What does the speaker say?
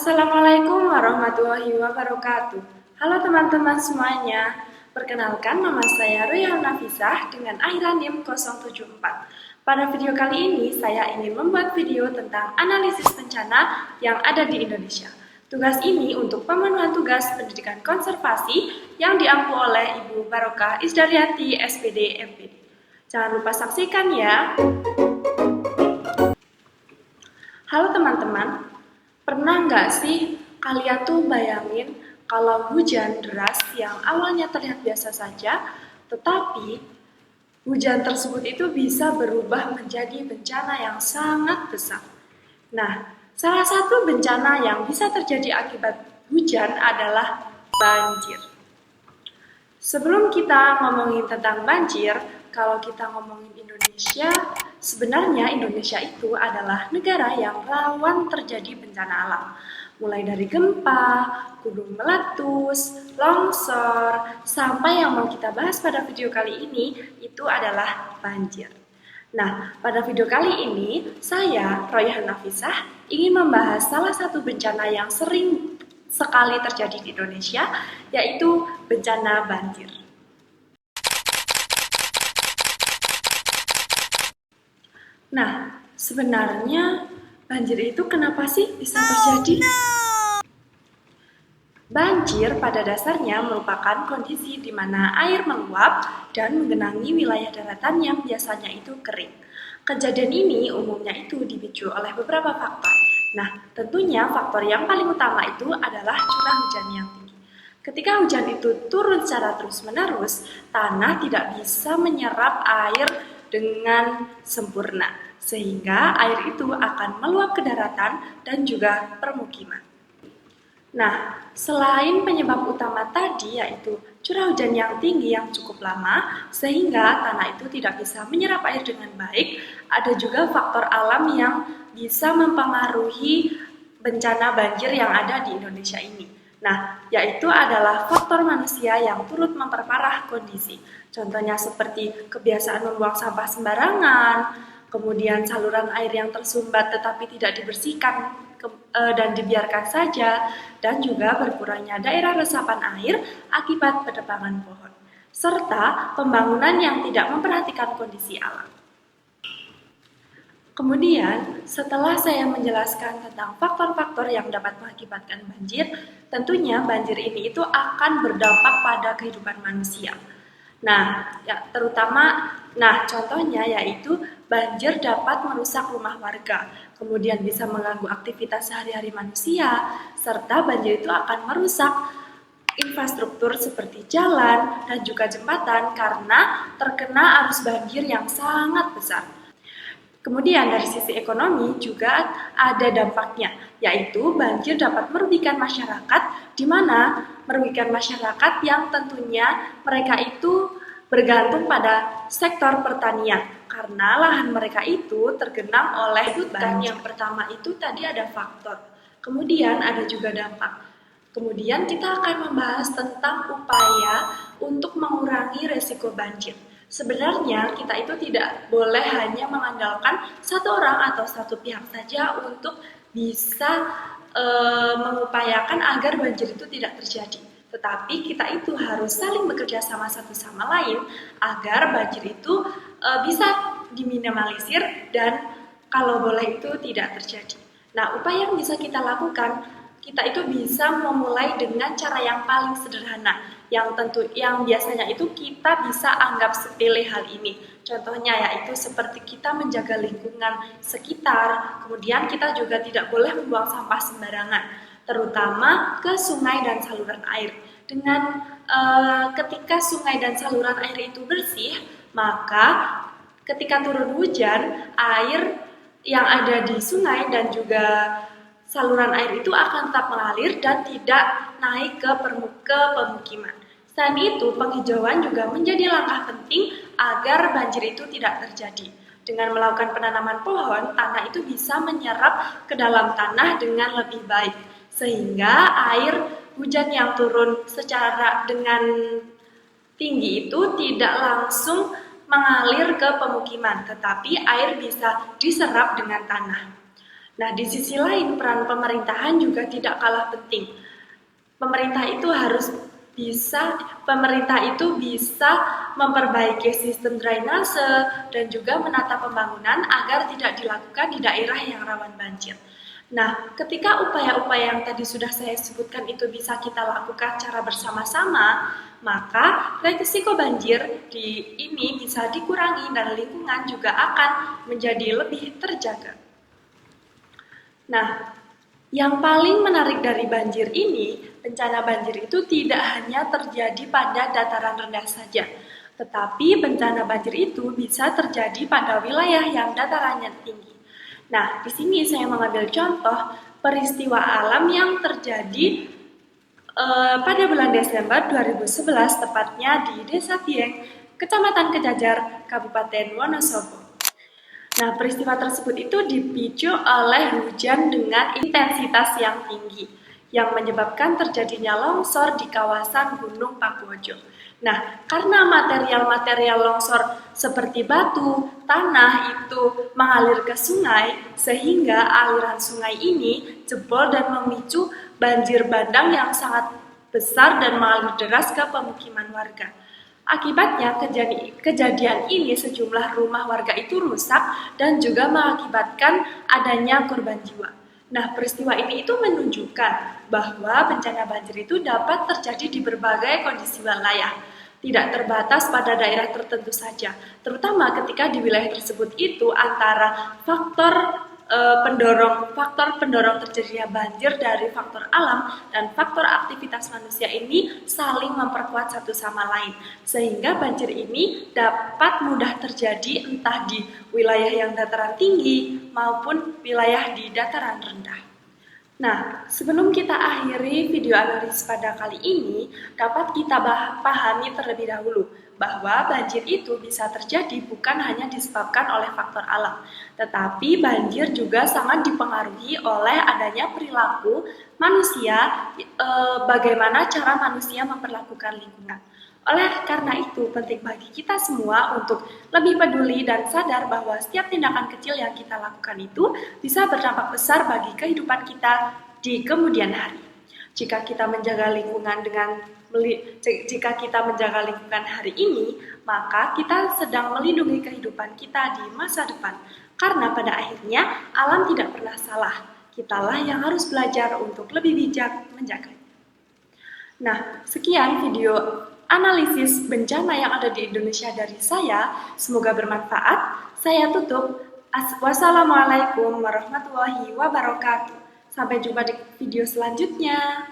Assalamualaikum warahmatullahi wabarakatuh. Halo teman-teman semuanya. Perkenalkan, nama saya Royal Nafisah dengan akhiran NIM 074. Pada video kali ini, saya ingin membuat video tentang analisis bencana yang ada di Indonesia. Tugas ini untuk pemenuhan tugas pendidikan konservasi yang diampu oleh Ibu Barokah Isdaryati, SPD, MPD. Jangan lupa saksikan ya. Halo teman-teman, pernah nggak sih kalian tuh bayangin kalau hujan deras yang awalnya terlihat biasa saja, tetapi hujan tersebut itu bisa berubah menjadi bencana yang sangat besar. Nah, salah satu bencana yang bisa terjadi akibat hujan adalah banjir. Sebelum kita ngomongin tentang banjir, kalau kita ngomongin Indonesia, sebenarnya Indonesia itu adalah negara yang rawan terjadi bencana alam. Mulai dari gempa, gunung meletus, longsor, sampai yang mau kita bahas pada video kali ini, itu adalah banjir. Nah, pada video kali ini, saya, Royhan Nafisah, ingin membahas salah satu bencana yang sering sekali terjadi di Indonesia, yaitu bencana banjir. Nah, sebenarnya banjir itu kenapa sih bisa terjadi? Banjir pada dasarnya merupakan kondisi di mana air meluap dan menggenangi wilayah daratan yang biasanya itu kering. Kejadian ini umumnya itu dipicu oleh beberapa faktor. Nah, tentunya faktor yang paling utama itu adalah curah hujan yang tinggi. Ketika hujan itu turun secara terus-menerus, tanah tidak bisa menyerap air dengan sempurna, sehingga air itu akan meluap ke daratan dan juga permukiman. Nah, selain penyebab utama tadi yaitu curah hujan yang tinggi yang cukup lama sehingga tanah itu tidak bisa menyerap air dengan baik, ada juga faktor alam yang bisa mempengaruhi bencana banjir yang ada di Indonesia ini. Nah, yaitu adalah faktor manusia yang turut memperparah kondisi. Contohnya seperti kebiasaan membuang sampah sembarangan, kemudian saluran air yang tersumbat tetapi tidak dibersihkan dan dibiarkan saja, dan juga berkurangnya daerah resapan air akibat penebangan pohon, serta pembangunan yang tidak memperhatikan kondisi alam. Kemudian, setelah saya menjelaskan tentang faktor-faktor yang dapat mengakibatkan banjir, tentunya banjir ini itu akan berdampak pada kehidupan manusia. Contohnya yaitu banjir dapat merusak rumah warga, kemudian bisa mengganggu aktivitas sehari-hari manusia, serta banjir itu akan merusak infrastruktur seperti jalan dan juga jembatan karena terkena arus banjir yang sangat besar. Kemudian dari sisi ekonomi juga ada dampaknya, yaitu banjir dapat merugikan masyarakat, di mana merugikan masyarakat yang tentunya mereka itu bergantung pada sektor pertanian, karena lahan mereka itu tergenang oleh banjir. Yang pertama itu tadi ada faktor, kemudian ada juga dampak. Kemudian kita akan membahas tentang upaya untuk mengurangi resiko banjir. Sebenarnya kita itu tidak boleh hanya mengandalkan satu orang atau satu pihak saja untuk bisa mengupayakan agar banjir itu tidak terjadi. Tetapi kita itu harus saling bekerja sama satu sama lain agar banjir itu bisa diminimalisir dan kalau boleh itu tidak terjadi. Nah, upaya yang bisa kita lakukan, kita itu bisa memulai dengan cara yang paling sederhana, yang biasanya itu kita bisa anggap sepele hal ini. Contohnya yaitu seperti kita menjaga lingkungan sekitar, kemudian kita juga tidak boleh membuang sampah sembarangan, terutama ke sungai dan saluran air. Dengan ketika sungai dan saluran air itu bersih, maka ketika turun hujan, air yang ada di sungai dan juga saluran air itu akan tetap mengalir dan tidak naik ke pemukiman. Selain itu, penghijauan juga menjadi langkah penting agar banjir itu tidak terjadi. Dengan melakukan penanaman pohon, tanah itu bisa menyerap ke dalam tanah dengan lebih baik, sehingga air hujan yang turun secara dengan tinggi itu tidak langsung mengalir ke pemukiman, tetapi air bisa diserap dengan tanah. Nah, di sisi lain peran pemerintahan juga tidak kalah penting. Pemerintah itu bisa memperbaiki sistem drainase dan juga menata pembangunan agar tidak dilakukan di daerah yang rawan banjir. Nah, ketika upaya-upaya yang tadi sudah saya sebutkan itu bisa kita lakukan secara bersama-sama, maka resiko banjir ini bisa dikurangi dan lingkungan juga akan menjadi lebih terjaga. Nah, yang paling menarik dari banjir ini, bencana banjir itu tidak hanya terjadi pada dataran rendah saja, tetapi bencana banjir itu bisa terjadi pada wilayah yang datarannya tinggi. Nah, di sini saya mengambil contoh peristiwa alam yang terjadi pada bulan Desember 2011, tepatnya di Desa Dieng, Kecamatan Kejajar, Kabupaten Wonosobo. Nah, peristiwa tersebut itu dipicu oleh hujan dengan intensitas yang tinggi, yang menyebabkan terjadinya longsor di kawasan Gunung Pakuojo. Nah, karena material-material longsor seperti batu, tanah itu mengalir ke sungai, sehingga aliran sungai ini jebol dan memicu banjir bandang yang sangat besar dan mengalir deras ke pemukiman warga. Akibatnya, kejadian ini sejumlah rumah warga itu rusak dan juga mengakibatkan adanya korban jiwa. Nah, peristiwa ini itu menunjukkan bahwa bencana banjir itu dapat terjadi di berbagai kondisi wilayah, tidak terbatas pada daerah tertentu saja, terutama ketika di wilayah tersebut itu antara faktor pendorong terjadinya banjir dari faktor alam dan faktor aktivitas manusia ini saling memperkuat satu sama lain, sehingga banjir ini dapat mudah terjadi entah di wilayah yang dataran tinggi maupun wilayah di dataran rendah. Nah, sebelum kita akhiri video analisis pada kali ini, dapat kita pahami terlebih dahulu bahwa banjir itu bisa terjadi bukan hanya disebabkan oleh faktor alam, tetapi banjir juga sangat dipengaruhi oleh adanya perilaku manusia, bagaimana cara manusia memperlakukan lingkungan. Oleh karena itu, penting bagi kita semua untuk lebih peduli dan sadar bahwa setiap tindakan kecil yang kita lakukan itu bisa berdampak besar bagi kehidupan kita di kemudian hari. Jika kita menjaga lingkungan hari ini, maka kita sedang melindungi kehidupan kita di masa depan. Karena pada akhirnya alam tidak pernah salah. Kitalah yang harus belajar untuk lebih bijak menjaganya. Nah, sekian video analisis bencana yang ada di Indonesia dari saya. Semoga bermanfaat. Saya tutup. Wassalamualaikum warahmatullahi wabarakatuh. Sampai jumpa di video selanjutnya.